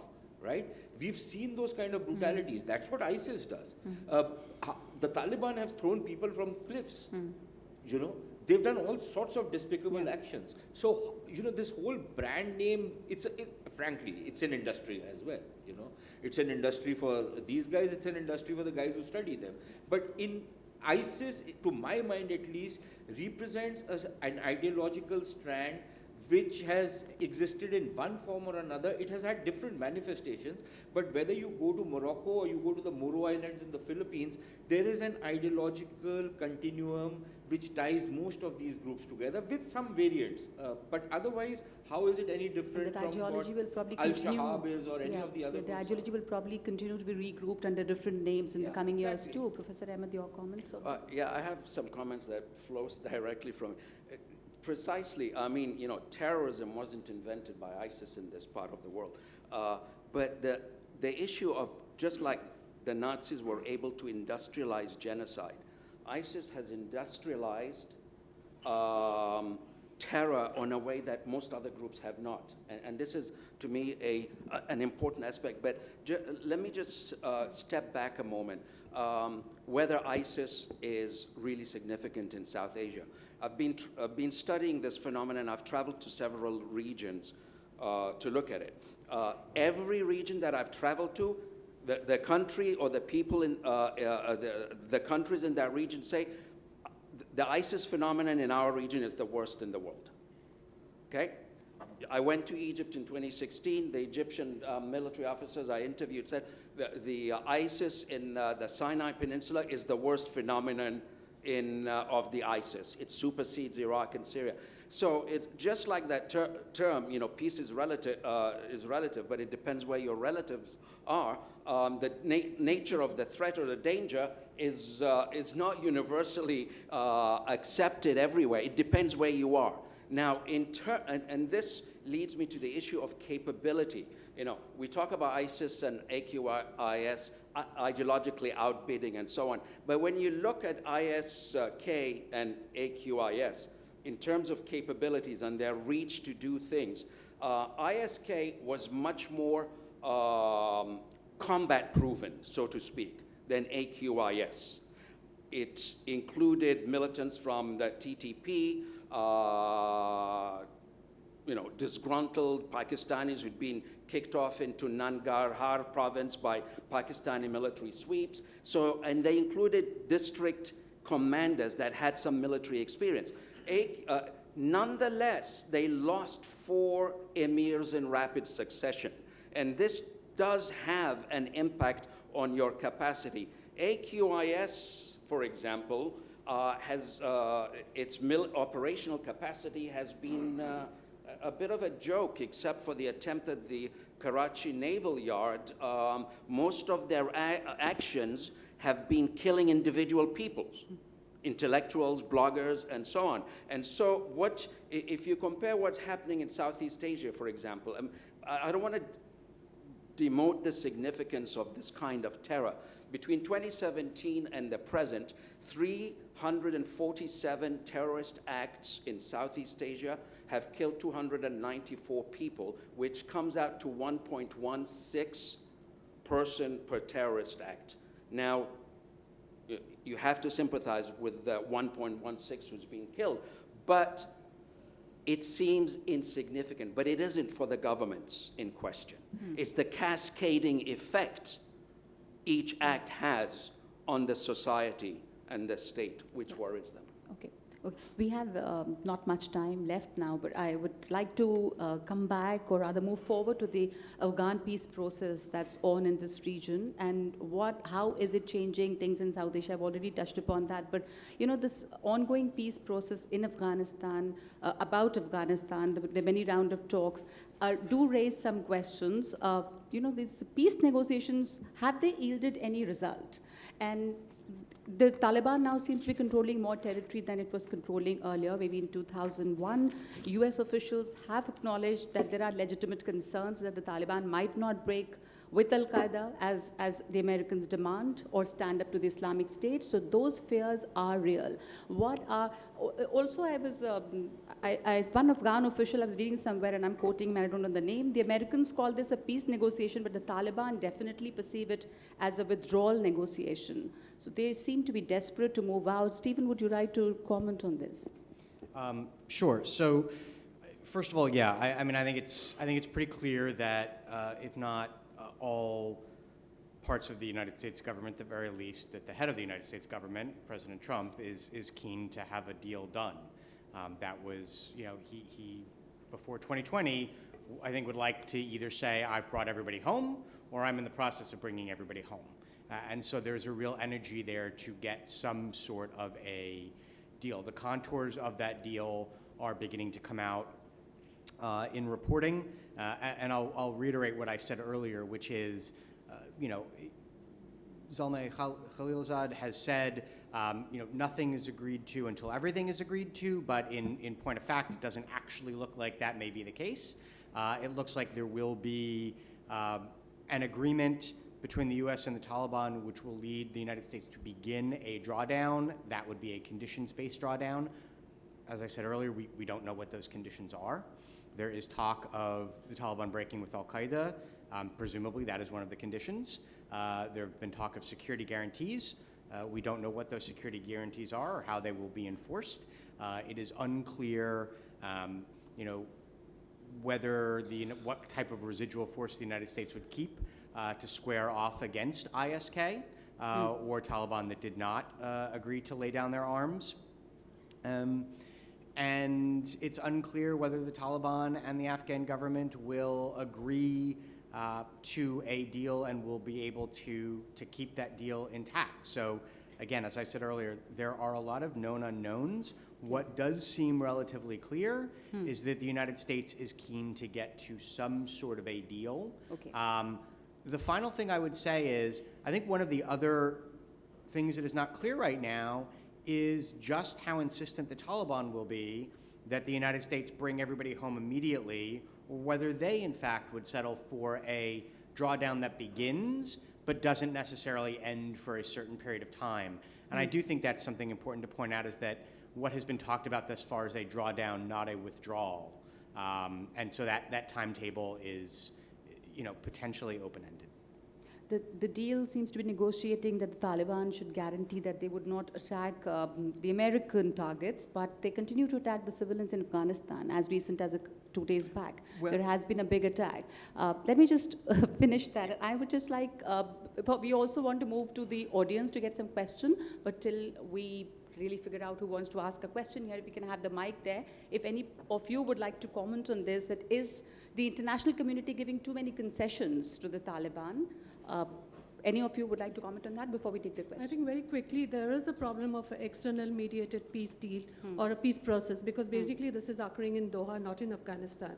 right? We've seen those kind of brutalities. That's what ISIS does. The Taliban have thrown people from cliffs, you know. They've done all sorts of despicable actions. So, you know, this whole brand name, frankly, it's an industry as well, you know. It's an industry for these guys, it's an industry for the guys who study them. But in ISIS, to my mind at least, represents an ideological strand which has existed in one form or another. It has had different manifestations, but whether you go to Morocco or you go to the Moro Islands in the Philippines, there is an ideological continuum which ties most of these groups together with some variants. But otherwise, how is it any different That from ideology what will probably continue. Al-Shabaab is or any of the other The groups? ideology will probably continue to be regrouped under different names in the coming years exactly. too. Professor Ahmed, your comments? Yeah, I have some comments that flows directly from it. Precisely, I mean, you know, terrorism wasn't invented by ISIS in this part of the world. But the issue of, just like the Nazis were able to industrialize genocide, ISIS has industrialized terror in a way that most other groups have not. And this is, to me, an important aspect. But let me just step back a moment. Whether ISIS is really significant in South Asia. I've been studying this phenomenon. I've traveled to several regions to look at it. Every region that I've traveled to, the country or the people in the countries in that region say the ISIS phenomenon in our region is the worst in the world. Okay? I went to Egypt in 2016. The Egyptian military officers I interviewed said the ISIS in the Sinai Peninsula is the worst phenomenon of the ISIS. It supersedes Iraq and Syria. So it's just like that term, you know, peace is relative, but it depends where your relatives are. The nature of the threat or the danger is not universally accepted everywhere. It depends where you are. Now, and this leads me to the issue of capability. You know, we talk about ISIS and AQIS ideologically outbidding and so on. But when you look at ISK and AQIS, in terms of capabilities and their reach to do things, ISK was much more combat-proven, so to speak, than AQIS. It included militants from the TTP, you know, disgruntled Pakistanis who'd been kicked off into Nangarhar province by Pakistani military sweeps. So, and they included district commanders that had some military experience. Nonetheless, they lost 4 emirs in rapid succession. And this does have an impact on your capacity. AQIS, for example, has its operational capacity has been a bit of a joke, except for the attempt at the Karachi Naval Yard. Most of their actions have been killing individual peoples, intellectuals, bloggers, and so on. And so if you compare what's happening in Southeast Asia, for example, I don't want to demote the significance of this kind of terror. Between 2017 and the present, 347 terrorist acts in Southeast Asia have killed 294 people, which comes out to 1.16 person per terrorist act. Now, you have to sympathize with the 1.16 who's being killed, but it seems insignificant, but it isn't for the governments in question. It's the cascading effect each act has on the society and the state, which worries them. Okay. We have not much time left now, but I would like to come back, or rather move forward to the Afghan peace process that's on in this region, and how is it changing things in South Asia? I've already touched upon that, but you know, this ongoing peace process in Afghanistan, about Afghanistan, the many round of talks, do raise some questions. You know, these peace negotiations, have they yielded any result? And the Taliban now seems to be controlling more territory than it was controlling earlier. Maybe in 2001, US officials have acknowledged that there are legitimate concerns that the Taliban might not break with Al-Qaeda as the Americans demand, or stand up to the Islamic State. So those fears are real. Also I was, one Afghan official I was reading somewhere, and I'm quoting, I don't know the name, the Americans call this a peace negotiation, but the Taliban definitely perceive it as a withdrawal negotiation. So they seem to be desperate to move out. Stephen, would you like to comment on this? Sure. So, first of all, yeah, I mean, I think it's pretty clear that if not all parts of the United States government, at the very least, that the head of the United States government, President Trump, is keen to have a deal done. That was, you know, he before 2020, I think would like to either say, I've brought everybody home, or I'm in the process of bringing everybody home. And so there's a real energy there to get some sort of a deal. The contours of that deal are beginning to come out in reporting, and I'll reiterate what I said earlier, which is, you know, Zalmay Khalilzad has said, you know, nothing is agreed to until everything is agreed to, but in point of fact, it doesn't actually look like that may be the case. It looks like there will be an agreement between the U.S. and the Taliban, which will lead the United States to begin a drawdown. That would be a conditions-based drawdown. As I said earlier, we don't know what those conditions are. There is talk of the Taliban breaking with Al-Qaeda. Presumably, that is one of the conditions. There have been talk of security guarantees. We don't know what those security guarantees are or how they will be enforced. It is unclear, you know, whether what type of residual force the United States would keep to square off against ISK or Taliban that did not agree to lay down their arms. And it's unclear whether the Taliban and the Afghan government will agree to a deal and will be able to keep that deal intact. So again, as I said earlier, there are a lot of known unknowns. What does seem relatively clear is that the United States is keen to get to some sort of a deal. Okay. The final thing I would say is, I think one of the other things that is not clear right now is just how insistent the Taliban will be that the United States bring everybody home immediately, or whether they, in fact, would settle for a drawdown that begins but doesn't necessarily end for a certain period of time. And I do think that's something important to point out, is that what has been talked about thus far is a drawdown, not a withdrawal. And so that timetable is, you know, potentially open-ended. The deal seems to be negotiating that the Taliban should guarantee that they would not attack the American targets, but they continue to attack the civilians in Afghanistan, as recent as 2 days back. Well, there has been a big attack. Let me just finish that. I would just like, we also want to move to the audience to get some question, but till we really figure out who wants to ask a question here, we can have the mic there. If any of you would like to comment on this, that is the international community giving too many concessions to the Taliban? Any of you would like to comment on that before we take the question? I think very quickly, there is a problem of an external mediated peace deal or a peace process, because basically this is occurring in Doha, not in Afghanistan.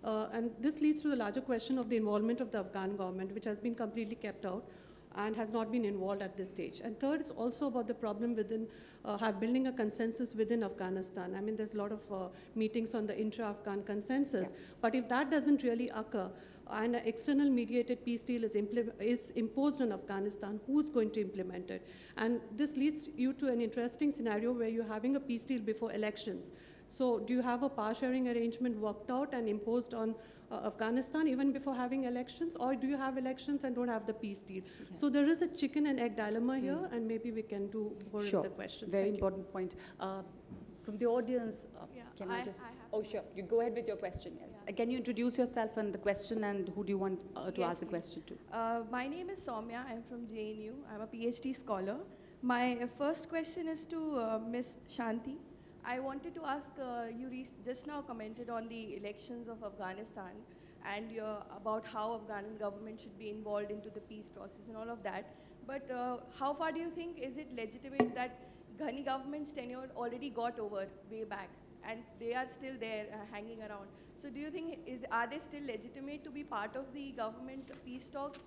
And this leads to the larger question of the involvement of the Afghan government, which has been completely kept out and has not been involved at this stage. And third is also about the problem within building a consensus within Afghanistan. I mean, there's a lot of meetings on the intra-Afghan consensus, but if that doesn't really occur, and an external mediated peace deal is imposed on Afghanistan, who's going to implement it? And this leads you to an interesting scenario where you're having a peace deal before elections. So do you have a power sharing arrangement worked out and imposed on Afghanistan even before having elections, or do you have elections and don't have the peace deal? Okay. So there is a chicken and egg dilemma here, and maybe we can do more of the questions. Very important point. From the audience, can I just... Oh, sure. You go ahead with your question, yes. Yeah. Can you introduce yourself and the question, and who do you want to ask the question to? My name is Soumya. I'm from JNU. I'm a PhD scholar. My first question is to Ms. Shanthie. I wanted to ask, you just now commented on the elections of Afghanistan and about how Afghan government should be involved into the peace process and all of that. But how far do you think is it legitimate that Ghani government's tenure already got over way back and they are still there hanging around? So do you think, are they still legitimate to be part of the government peace talks?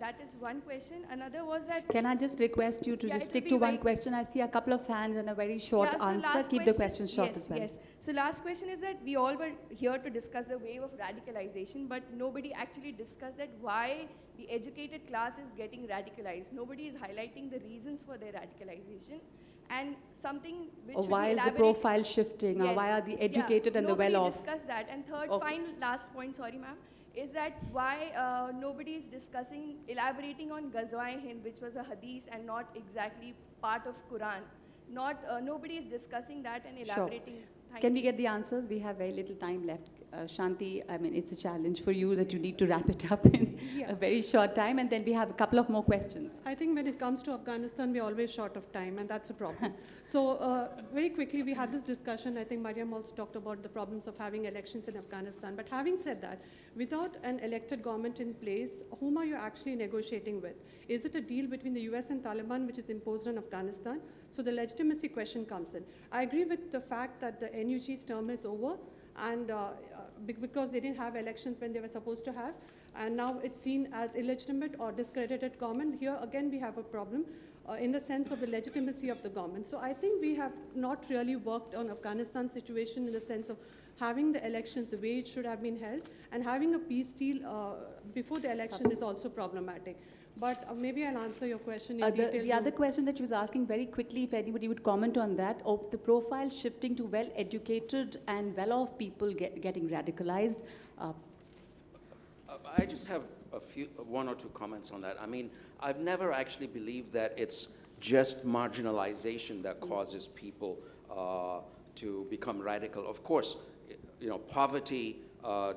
That is one question. Another was that. Can I just request you to Yeah, just it will stick be to one very- question? I see a couple of hands and a very short Yeah, so answer. last Keep the questions short yes, as well. Yes. So last question is that we all were here to discuss the wave of radicalization, but nobody actually discussed that why the educated class is getting radicalized. Nobody is highlighting the reasons for their radicalization. And something which Or should why be is the elaborate- profile shifting? Or Yes. why are the Yeah, educated and the well-off? Nobody discussed that. And third, Okay. final, last point, sorry ma'am, is that why nobody is discussing, elaborating on Ghazwa-e-Hind, which was a hadith and not exactly part of Quran. Nobody is discussing that and Sure. elaborating. Thank Can you. we get the answers? We have very little time left. Shanthie, I mean, it's a challenge for you that you need to wrap it up in Yeah. a very short time, and then we have a couple of more questions. I think when it comes to Afghanistan, we're always short of time, and that's a problem. So very quickly, we had this discussion. I think Mariam also talked about the problems of having elections in Afghanistan. But having said that, without an elected government in place, whom are you actually negotiating with? Is it a deal between the US and Taliban, which is imposed on Afghanistan? So the legitimacy question comes in. I agree with the fact that the NUG's term is over, and because they didn't have elections when they were supposed to have, and now it's seen as illegitimate or discredited government. Here again we have a problem in the sense of the legitimacy of the government. So I think we have not really worked on Afghanistan situation in the sense of having the elections the way it should have been held, and having a peace deal before the election is also problematic. But maybe I'll answer your question in detail. The other question that she was asking very quickly, if anybody would comment on that, of the profile shifting to well-educated and well-off people getting radicalized. I just have one or two comments on that. I mean, I've never actually believed that it's just marginalization that causes people to become radical. Of course, you know, poverty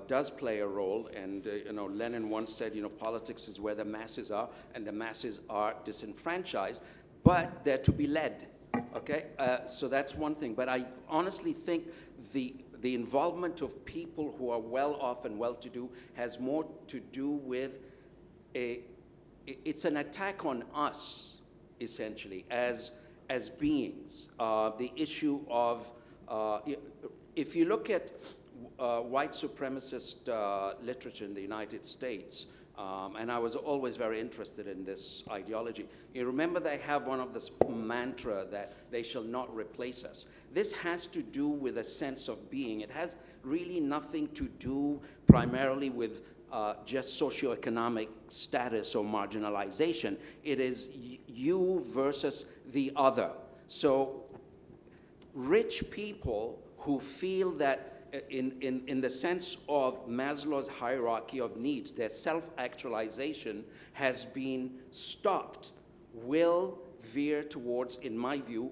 does play a role, and you know, Lenin once said, you know, politics is where the masses are, and the masses are disenfranchised, but they're to be led. Okay, so that's one thing. But I honestly think the involvement of people who are well off and well-to-do has more to do with it's an attack on us, essentially, as beings. The issue of, if you look at white supremacist literature in the United States, and I was always very interested in this ideology. You remember they have one of this mantra that they shall not replace us. This has to do with a sense of being. It has really nothing to do primarily with just socioeconomic status or marginalization. It is you versus the other. So rich people who feel that in the sense of Maslow's hierarchy of needs, their self-actualization has been stopped, will veer towards, in my view,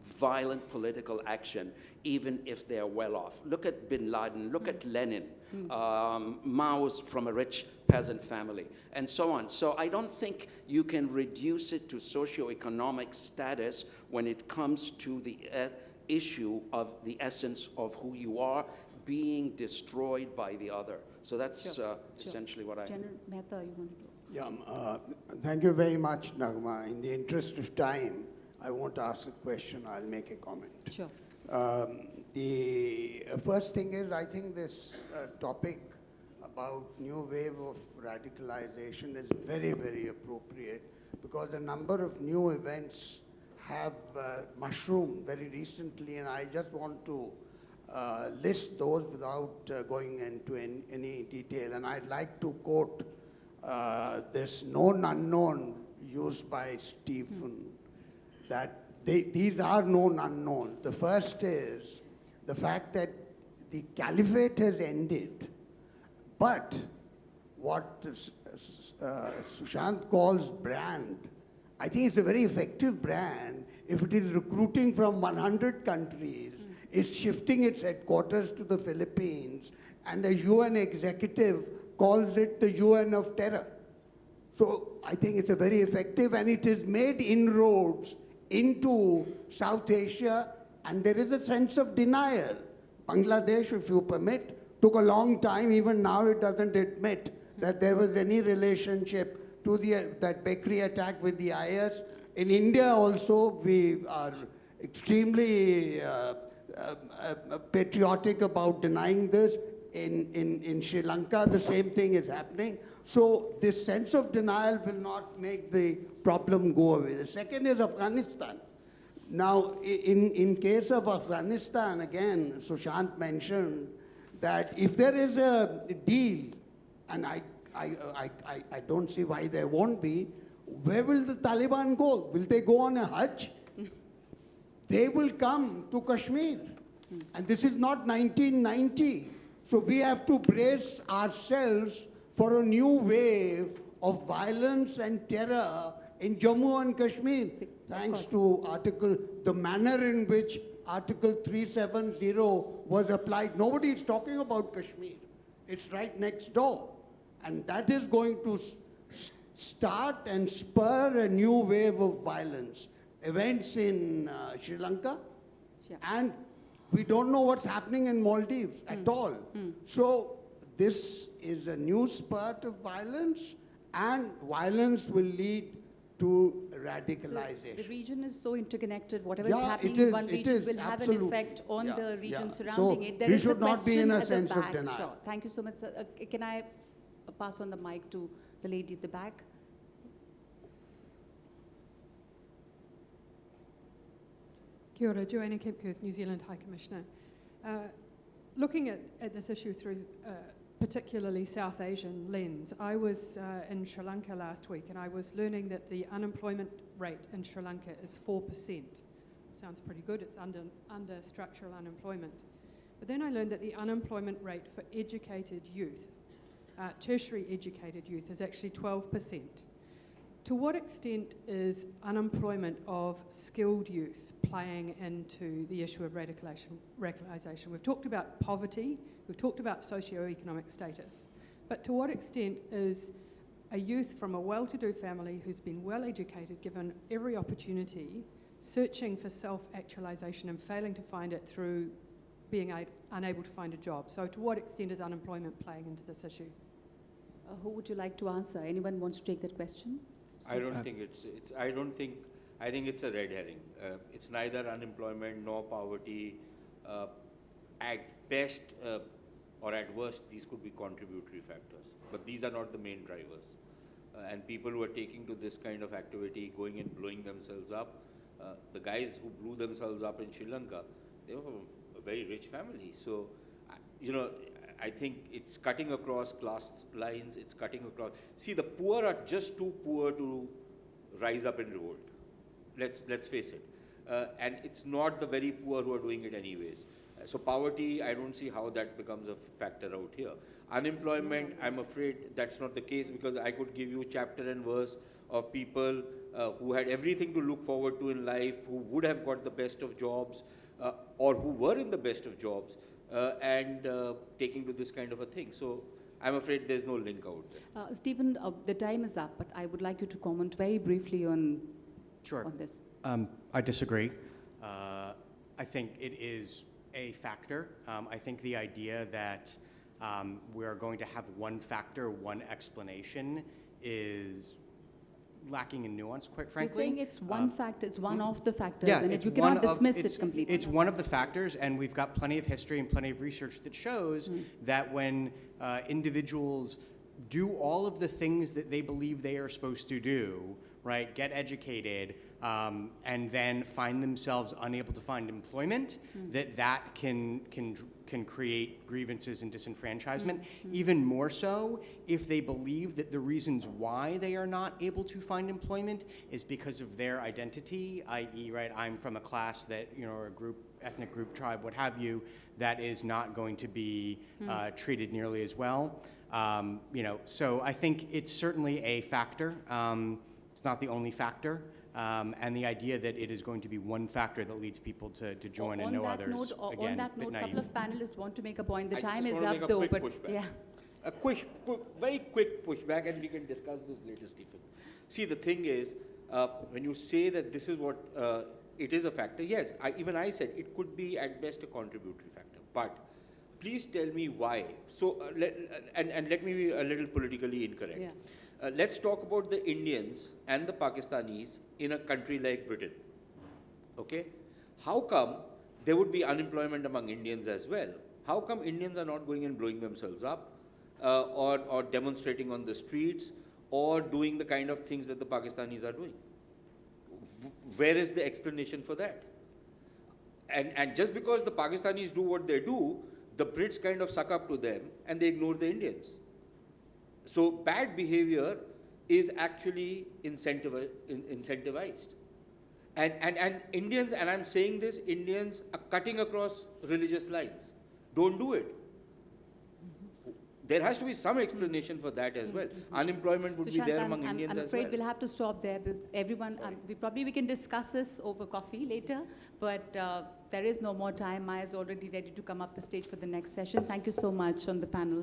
violent political action, even if they're well off. Look at bin Laden, look at Lenin, Mao's from a rich peasant family, and so on. So I don't think you can reduce it to socioeconomic status when it comes to the issue of the essence of who you are being destroyed by the other. So that's essentially what I... General Mehta, you want to... Yeah, thank you very much, Nagma. In the interest of time, I won't ask a question, I'll make a comment. Sure. The first thing is, I think this topic about new wave of radicalization is very, very appropriate, because a number of new events have mushroomed very recently, and I just want to list those without going into any detail. And I'd like to quote this known unknown used by Stephen, that these are known unknowns. The first is the fact that the caliphate has ended, but what Sushant calls brand, I think it's a very effective brand if it is recruiting from 100 countries, is shifting its headquarters to the Philippines, and a UN executive calls it the UN of terror. So I think it's a very effective, and it has made inroads into South Asia, and there is a sense of denial. Bangladesh, if you permit, took a long time, even now it doesn't admit that there was any relationship to that bakery attack with the IS. In India also, we are extremely patriotic about denying this. In Sri Lanka, the same thing is happening. So this sense of denial will not make the problem go away. The second is Afghanistan. Now, in case of Afghanistan, again, Sushant mentioned that if there is a deal, and I don't see why there won't be, where will the Taliban go? Will they go on a Hajj? They will come to Kashmir. And this is not 1990. So we have to brace ourselves for a new wave of violence and terror in Jammu and Kashmir, thanks to the manner in which Article 370 was applied. Nobody is talking about Kashmir. It's right next door. And that is going to start and spur a new wave of violence. Events in Sri Lanka, and we don't know what's happening in Maldives at all. So this is a new spurt of violence, and violence will lead to radicalization. So the region is so interconnected. Whatever is Yeah, happening it in is, one it region is, will have absolutely. an effect on Yeah, the region yeah. surrounding So it. There we is should a not be question in a at the sense of back. denial. Sure. Thank you so much, sir. Can I pass on the mic to the lady at the back? Kia ora, Joanna Kepkes, New Zealand High Commissioner. Looking at this issue through particularly South Asian lens, I was in Sri Lanka last week and I was learning that the unemployment rate in Sri Lanka is 4%. Sounds pretty good, it's under structural unemployment. But then I learned that the unemployment rate for educated youth, tertiary educated youth, is actually 12%. To what extent is unemployment of skilled youth playing into the issue of radicalisation? We've talked about poverty, we've talked about socioeconomic status, but to what extent is a youth from a well-to-do family who's been well educated, given every opportunity, searching for self-actualisation and failing to find it through being unable to find a job? So to what extent is unemployment playing into this issue? Who would you like to answer? Anyone wants to take that question? I don't think I think it's a red herring. It's neither unemployment nor poverty. At best or at worst, these could be contributory factors, but these are not the main drivers. And people who are taking to this kind of activity, going and blowing themselves up, the guys who blew themselves up in Sri Lanka, they were from a very rich family. So, I think it's cutting across class lines, it's cutting across. See, the poor are just too poor to rise up in revolt. Let's face it. And it's not the very poor who are doing it anyways. So poverty, I don't see how that becomes a factor out here. Unemployment, I'm afraid that's not the case, because I could give you chapter and verse of people who had everything to look forward to in life, who would have got the best of jobs, or who were in the best of jobs, and taking to this kind of a thing. So I'm afraid there's no link out there. Stephen, the time is up, but I would like you to comment very briefly on this. I disagree. I think it is a factor. I think the idea that we're going to have one factor, one explanation is lacking in nuance, quite frankly. You're saying it's one factor, it's one of the factors, Yeah, and it's you cannot one of- dismiss it's- it completely. It's one of the factors, and we've got plenty of history and plenty of research that shows that when individuals do all of the things that they believe they are supposed to do, right, get educated, and then find themselves unable to find employment, that can create grievances and disenfranchisement. Even more so if they believe that the reasons why they are not able to find employment is because of their identity, i.e., right, I'm from a class that, or a group, ethnic group, tribe, what have you, that is not going to be treated nearly as well. So I think it's certainly a factor. It's not the only factor. And the idea that it is going to be one factor that leads people to join and no others, again, on that note, a naive. couple of panelists want to make a point. The I time just is wanna up make a though, quick but pushback. yeah. A very quick pushback, and we can discuss this later, Stephen. See, the thing is, when you say that this is what, it is a factor, yes, even I said it could be at best a contributory factor, but please tell me why. So, and let me be a little politically incorrect. Yeah. Let's talk about the Indians and the Pakistanis in a country like Britain, okay? How come there would be unemployment among Indians as well? How come Indians are not going and blowing themselves up or demonstrating on the streets or doing the kind of things that the Pakistanis are doing? Where is the explanation for that? And just because the Pakistanis do what they do, the Brits kind of suck up to them and they ignore the Indians. So bad behavior is actually incentivized. And Indians, and I'm saying this, Indians are cutting across religious lines. Don't do it. There has to be some explanation for that as well. Unemployment would be there among Indians I'm as afraid well. we'll have to stop there because everyone, we can discuss this over coffee later, but there is no more time. Maya is already ready to come up the stage for the next session. Thank you so much on the panel.